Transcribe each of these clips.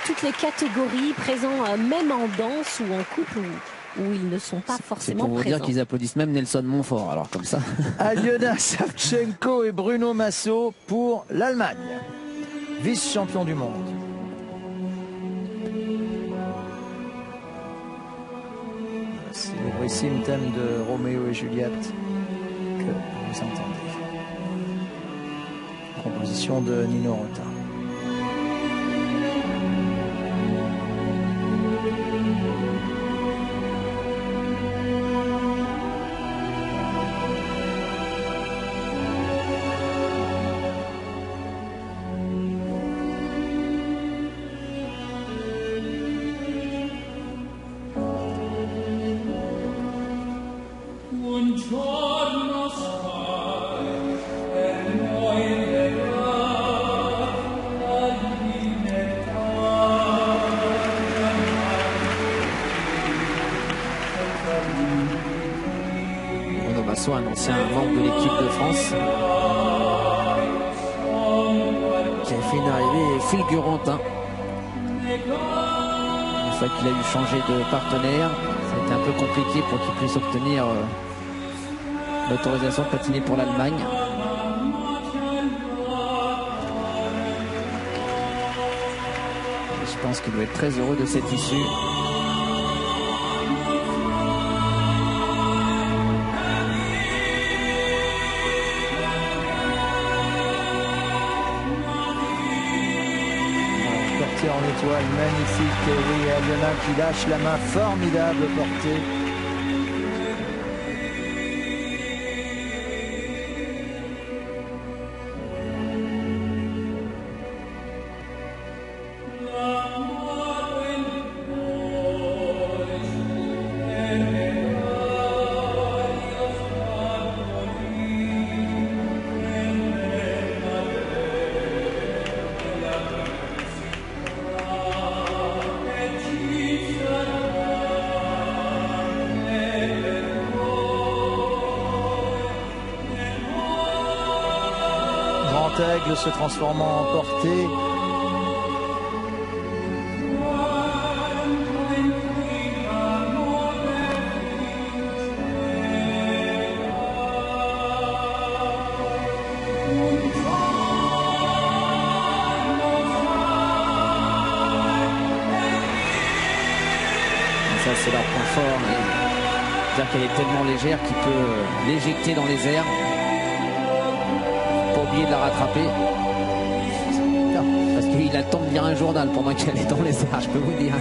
toutes les catégories, présents même en danse ou en couple où ils ne sont pas forcément présents. C'est pour vous présents. dire qu'ils applaudissent même Nelson Montfort, alors comme ça. Alyona Savchenko et Bruno Massot pour l'Allemagne, vice-champion du monde. C'est le bruissime thème de Roméo et Juliette que vous entendez. Composition de Nino Rota. Bruno Massot, un ancien membre de l'équipe de France, qui a fait une arrivée fulgurante. Une fois qu'il a eu changé de partenaire, ça a été un peu compliqué pour qu'il puisse obtenir l'autorisation de patiner pour l'Allemagne. Je pense qu'il doit être très heureux de cette issue. En étoile magnifique, et oui, Alyona qui lâche la main, formidable portée. Aigle se transformant en portée. Ça c'est leur point fort. C'est-à-dire qu'elle est tellement légère qu'il peut l'éjecter dans les airs. Oublié de la rattraper parce qu'il a le temps de lire un journal pendant qu'elle est dans les airs, je peux vous dire.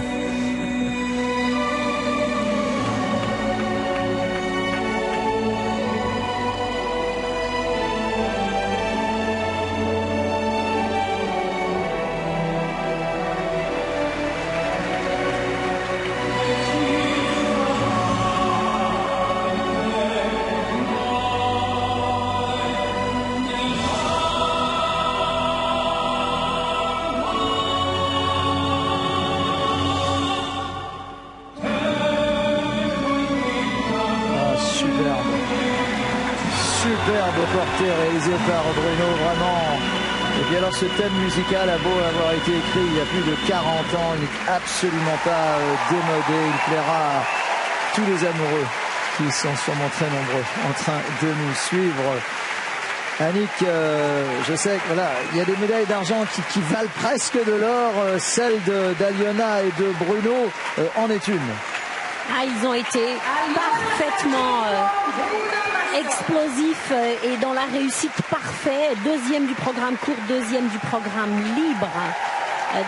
Superbe portée réalisée par Bruno, vraiment. Et puis alors ce thème musical a beau avoir été écrit il y a plus de 40 ans, il n'est absolument pas démodé, il plaira à tous les amoureux qui sont sûrement très nombreux en train de nous suivre. Annick, je sais que voilà, il y a des médailles d'argent qui valent presque de l'or, celle d'Alyona et de Bruno en est une. Ah, ils ont été parfaitement explosifs et dans la réussite parfaite. Deuxième du programme court, deuxième du programme libre.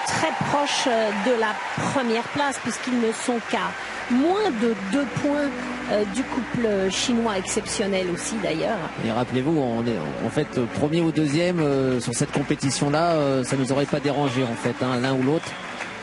Très proche de la première place puisqu'ils ne sont qu'à moins de 2 points du couple chinois exceptionnel aussi d'ailleurs. Et rappelez-vous, on est en fait premier ou deuxième sur cette compétition-là, ça nous aurait pas dérangé en fait, hein, l'un ou l'autre.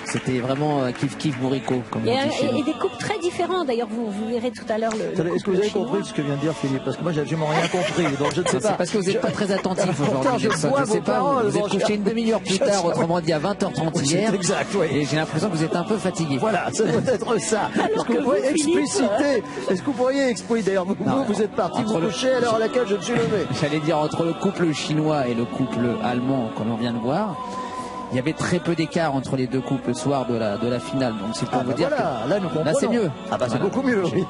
C'était vraiment kiff-kiff bourricot, comme on dit chez nous. Et des couples très différents. D'ailleurs, vous verrez tout à l'heure le Est-ce que vous avez compris ce que vient de dire Philippe? Parce que moi, j'ai absolument rien compris. Donc, je ne sais pas. C'est parce que vous n'êtes pas très attentif aujourd'hui. Je ne sais pas, vous êtes couché une demi-heure plus tard, autrement dit à 20h30 hier. Exact, oui. Et j'ai l'impression que vous êtes un peu fatigué. Voilà, ça doit être ça. Est-ce que vous pourriez expliciter? Est-ce que vous pourriez expliquer? D'ailleurs, vous êtes parti vous coucher à l'heure à laquelle je me suis levé. J'allais dire entre le couple chinois et le couple allemand qu'on vient de voir. il y avait très peu d'écart entre les deux coupes le soir de la finale. Donc c'est pour vous dire voilà, que là nous comprenons. là c'est mieux. Ah bah c'est beaucoup mieux, oui.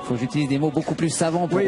Faut que j'utilise des mots beaucoup plus savants pour